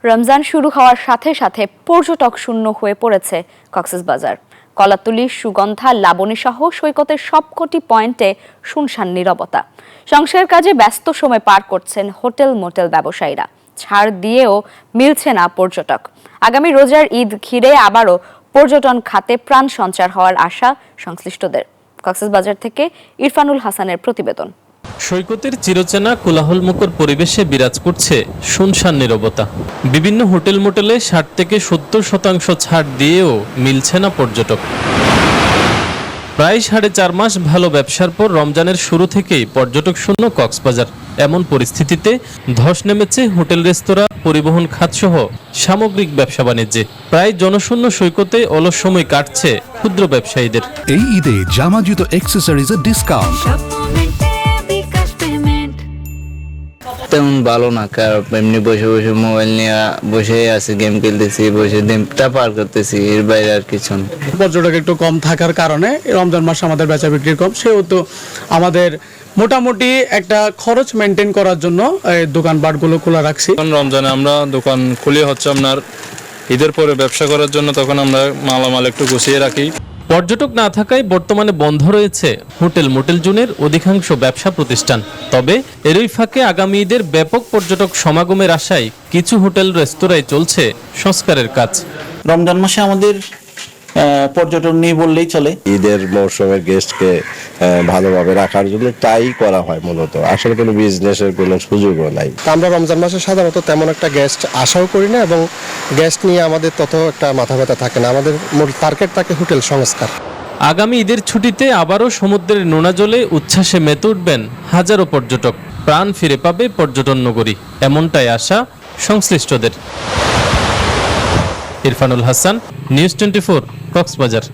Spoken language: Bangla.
রমজান শুরু হওয়ার সাথে সাথে পর্যটক শূন্য হয়ে পড়েছে কক্সবাজার। কলাতলী, সুগন্ধা, লাবণী সহ সৈকতের সবকটি পয়েন্টে শুনশান নীরবতা। সংস্কার কাজে ব্যস্ত সময় পার করছেন হোটেল মোটেল ব্যবসায়ীরা। ছাড় দিয়েও মিলছে না পর্যটক। আগামী রোজার ঈদ ঘিরে আবারও পর্যটন খাতে প্রাণ সঞ্চার হওয়ার আশা সংশ্লিষ্টদের। কক্সবাজার থেকে ইরফানুল হাসানের প্রতিবেদন। সৈকতের চিরচেনা কোলাহলমুখর পরিবেশে বিরাজ করছে শুনশান নীরবতা। বিভিন্ন হোটেল মোটেলে ৬০ থেকে ৭০% ছাড় দিয়েও মিলছে না পর্যটক। প্রায় ৪.৫ মাস ভালো ব্যবসার পর রমজানের শুরু থেকেই পর্যটক শূন্য কক্সবাজার। এমন পরিস্থিতিতে ধস নেমেছে হোটেল, রেস্তোরাঁ, পরিবহন খাতসহ সামগ্রিক ব্যবসা বাণিজ্যে। প্রায় জনশূন্য সৈকতে অলস সময় কাটছে ক্ষুদ্র ব্যবসায়ীদের। এই ঈদে জামা, জুতো, অ্যাক্সেসরিজের ডিসকাউন্ট তেমন ভালো না, কারণ এমনি বসে বসে মোবাইল নিয়ে বসে আছে, গেম খেলতেছি, বসে দিনটা পার করতেছি, এর বাইরে আর কিছু না। পর্যটক একটু কম থাকার কারণে রমজান মাস আমাদের বেচা বিক্রি কম, সেহেতু আমাদের মোটামুটি একটা খরচ মেনটেন করার জন্য দোকানপাটগুলো খোলা রাখছি। রমজানে আমরা দোকান খুলি হচ্ছে আপনার ঈদের পরে ব্যবসা করার জন্য, তখন আমরা মালামাল একটু গুছিয়ে রাখি। পর্যটক না থাকায় বর্তমানে বন্ধ রয়েছে হোটেল মোটেল জোনের অধিকাংশ ব্যবসা প্রতিষ্ঠান। তবে এরই ফাঁকে আগামী ঈদের ব্যাপক পর্যটক সমাগমের আশায় কিছু হোটেল, রেস্তোরাঁয় চলছে সংস্কারের কাজ। রমজান মাসে আমাদের পর্যটন নেই বললেই চলে। ঈদের মৌসুমের গেস্টকে ভালোভাবে রাখার জন্য তাই করা হয় মূলত, আসলে কোনো বিজনেসের কোনো সুযোগও নাই। আমরা রমজান মাসে সাধারণত তেমন একটা গেস্ট আশাও করি না, এবং গেস্ট নিয়ে আমাদের তত একটা মাথা ব্যথা থাকে না। আমাদের মূল টার্গেট থাকে হোটেল সংস্কার। আগামী ঈদের ছুটিতে আবারও সমুদ্রের নোনা জলে উচ্ছ্বাসে মেতে উঠবেন হাজারো পর্যটক। প্রাণ ফিরে পাবে পর্যটন নগরী, এমনটাই আশা সংশ্লিষ্টদের। ইরফানুল হাসান, নিউজ 24, কক্সবাজার।